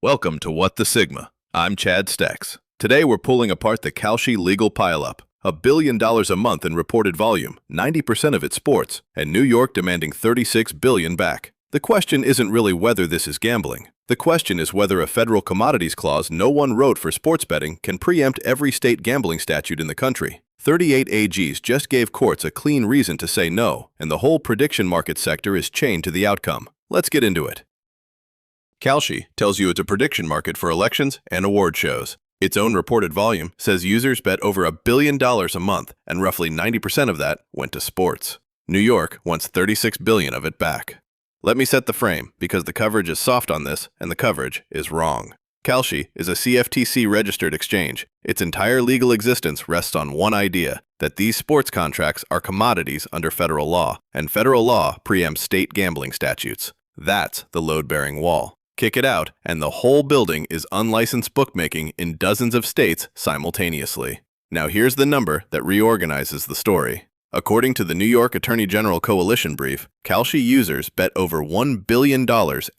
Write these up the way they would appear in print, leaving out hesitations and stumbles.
Welcome to What the Sigma. I'm Chad Stex. Today we're pulling apart the Kalshi legal pileup. $1 billion a month in reported volume, 90% of it sports, and New York demanding $36 billion back. The question isn't really whether this is gambling. The question is whether a federal commodities clause no one wrote for sports betting can preempt every state gambling statute in the country. 38 AGs just gave courts a clean reason to say no, and the whole prediction market sector is chained to the outcome. Let's get into it. Kalshi tells you it's a prediction market for elections and award shows. Its own reported volume says users bet over $1 billion a month, and roughly 90% of that went to sports. New York wants $36 billion of it back. Let me set the frame, because the coverage is soft on this, and the coverage is wrong. Kalshi is a CFTC registered exchange. Its entire legal existence rests on one idea, that these sports contracts are commodities under federal law, and federal law preempts state gambling statutes. That's the load-bearing wall. Kick it out, and the whole building is unlicensed bookmaking in dozens of states simultaneously. Now here's the number that reorganizes the story. According to the New York Attorney General Coalition brief, Kalshi users bet over $1 billion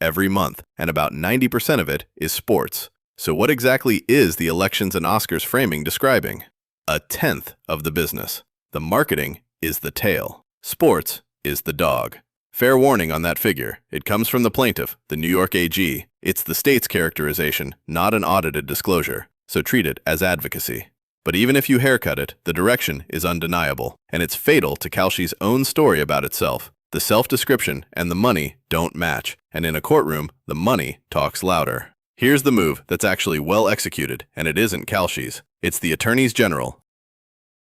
every month, and about 90% of it is sports. So what exactly is the elections and Oscars framing describing? A tenth of the business. The marketing is the tail. Sports is the dog. Fair warning on that figure. It comes from the plaintiff, the New York AG. It's the state's characterization, not an audited disclosure. So treat it as advocacy. But even if you haircut it, the direction is undeniable. And it's fatal to Kalshi's own story about itself. The self-description and the money don't match. And in a courtroom, the money talks louder. Here's the move that's actually well executed, and it isn't Kalshi's. It's the attorneys general.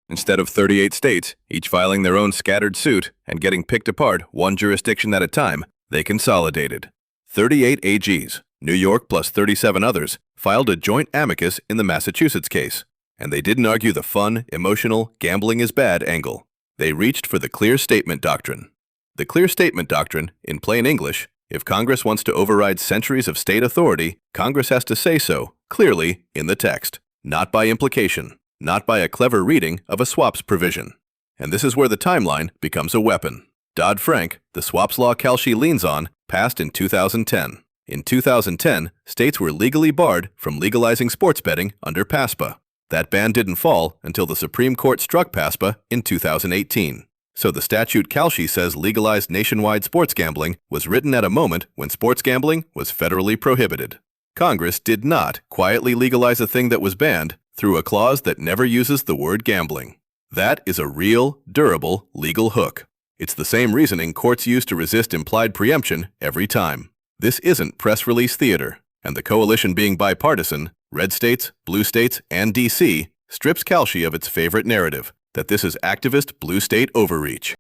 Instead of 38 states, each filing their own scattered suit and getting picked apart one jurisdiction at a time, they consolidated. 38 AGs, New York plus 37 others, filed a joint amicus in the Massachusetts case. And they didn't argue the fun, emotional, gambling is bad angle. They reached for the clear statement doctrine. The clear statement doctrine, in plain English, if Congress wants to override centuries of state authority, Congress has to say so, clearly, in the text, not by implication. Not by a clever reading of a swaps provision. And this is where the timeline becomes a weapon. Dodd-Frank, the swaps law Kalshi leans on, passed in 2010. In 2010, states were legally barred from legalizing sports betting under PASPA. That ban didn't fall until the Supreme Court struck PASPA in 2018. So the statute Kalshi says legalized nationwide sports gambling was written at a moment when sports gambling was federally prohibited. Congress did not quietly legalize a thing that was banned through a clause that never uses the word gambling. That is a real, durable, legal hook. It's the same reasoning courts use to resist implied preemption every time. This isn't press release theater, and the coalition being bipartisan, red states, blue states, and D.C., strips Kalshi of its favorite narrative, that this is activist blue state overreach.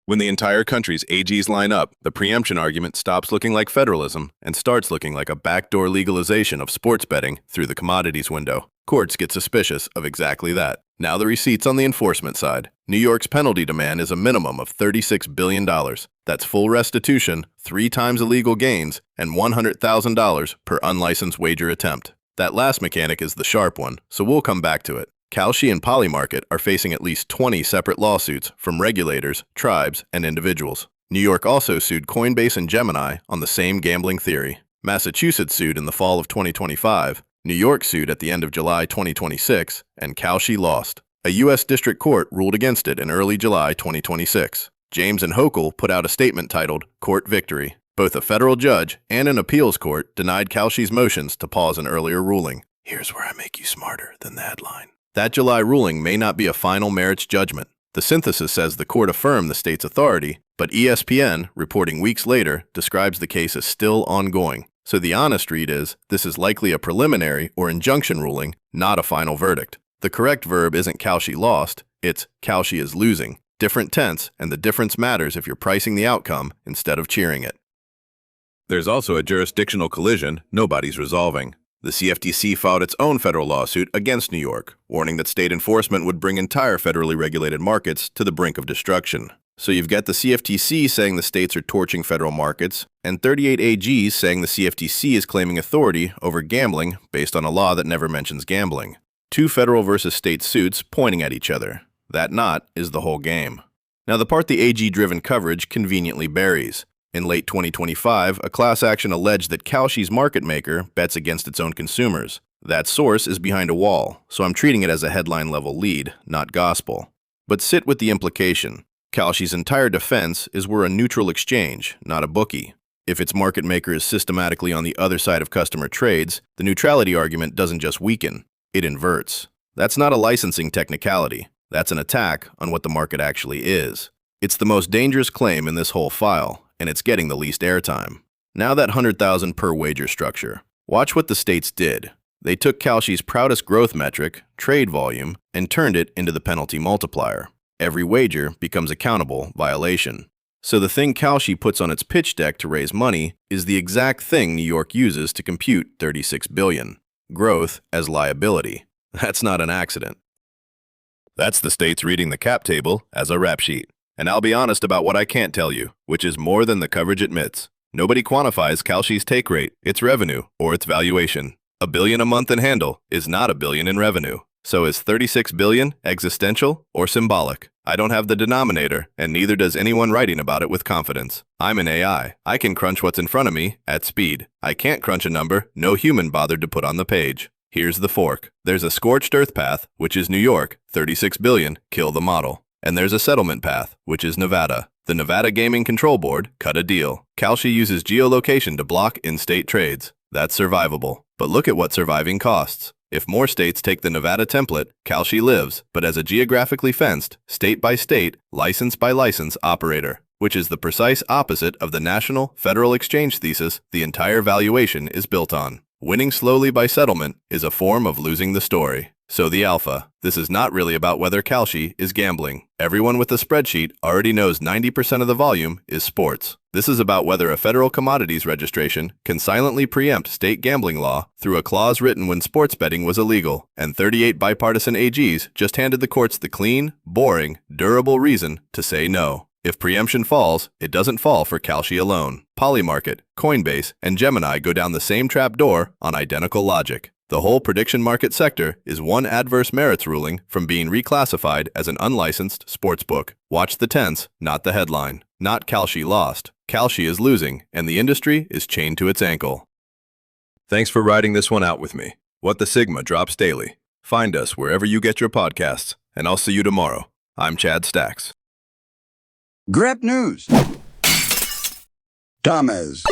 When the entire country's AGs line up, the preemption argument stops looking like federalism and starts looking like a backdoor legalization of sports betting through the commodities window. Courts get suspicious of exactly that. Now the receipts on the enforcement side. New York's penalty demand is a minimum of $36 billion. That's full restitution, 3 times illegal gains, and $100,000 per unlicensed wager attempt. That last mechanic is the sharp one, so we'll come back to it. Kalshi and Polymarket are facing at least 20 separate lawsuits from regulators, tribes, and individuals. New York also sued Coinbase and Gemini on the same gambling theory. Massachusetts sued in the fall of 2025. New York sued at the end of July 2026, and Kalshi lost. A U.S. District Court ruled against it in early July 2026. James and Hochul put out a statement titled, Court Victory. Both a federal judge and an appeals court denied Kalshi's motions to pause an earlier ruling. Here's where I make you smarter than the headline. That July ruling may not be a final merits judgment. The synthesis says the court affirmed the state's authority, but ESPN, reporting weeks later, describes the case as still ongoing. So the honest read is, this is likely a preliminary or injunction ruling, not a final verdict. The correct verb isn't Kalshi lost, it's Kalshi is losing. Different tense, and the difference matters if you're pricing the outcome instead of cheering it. There's also a jurisdictional collision nobody's resolving. The CFTC filed its own federal lawsuit against New York, warning that state enforcement would bring entire federally regulated markets to the brink of destruction. So you've got the CFTC saying the states are torching federal markets, and 38 AGs saying the CFTC is claiming authority over gambling based on a law that never mentions gambling. 2 federal versus state suits pointing at each other. That knot is the whole game. Now the part the AG-driven coverage conveniently buries. In late 2025, a class action alleged that Kalshi's market maker bets against its own consumers. That source is behind a wall, so I'm treating it as a headline-level lead, not gospel. But sit with the implication. Kalshi's entire defense is we're a neutral exchange, not a bookie. If its market maker is systematically on the other side of customer trades, the neutrality argument doesn't just weaken, it inverts. That's not a licensing technicality. That's an attack on what the market actually is. It's the most dangerous claim in this whole file, and it's getting the least airtime. Now that 100,000 per wager structure. Watch what the states did. They took Kalshi's proudest growth metric, trade volume, and turned it into the penalty multiplier. Every wager becomes a countable violation. So the thing Kalshi puts on its pitch deck to raise money is the exact thing New York uses to compute $36 billion. Growth as liability. That's not an accident. That's the states reading the cap table as a rap sheet. And I'll be honest about what I can't tell you, which is more than the coverage admits. Nobody quantifies Kalshi's take rate, its revenue, or its valuation. $1 billion a month in handle is not $1 billion in revenue. So is $36 billion existential or symbolic? I don't have the denominator, and neither does anyone writing about it with confidence. I'm an AI. I can crunch what's in front of me at speed. I can't crunch a number no human bothered to put on the page. Here's the fork. There's a scorched earth path, which is New York, $36 billion, kill the model. And there's a settlement path, which is Nevada. The Nevada Gaming Control Board cut a deal. Kalshi uses geolocation to block in-state trades. That's survivable. But look at what surviving costs. If more states take the Nevada template, Kalshi lives, but as a geographically fenced, state-by-state, license-by-license operator, which is the precise opposite of the national federal exchange thesis the entire valuation is built on. Winning slowly by settlement is a form of losing the story. So the alpha. This is not really about whether Kalshi is gambling. Everyone with a spreadsheet already knows 90% of the volume is sports. This is about whether a federal commodities registration can silently preempt state gambling law through a clause written when sports betting was illegal, and 38 bipartisan AGs just handed the courts the clean, boring, durable reason to say no. If preemption falls, it doesn't fall for Kalshi alone. Polymarket, Coinbase, and Gemini go down the same trapdoor on identical logic. The whole prediction market sector is one adverse merits ruling from being reclassified as an unlicensed sportsbook. Watch the tense, not the headline. Not Kalshi lost. Kalshi is losing, and the industry is chained to its ankle. Thanks for riding this one out with me. What the Sigma drops daily. Find us wherever you get your podcasts, and I'll see you tomorrow. I'm Chad Stacks. Grep News. Thomas.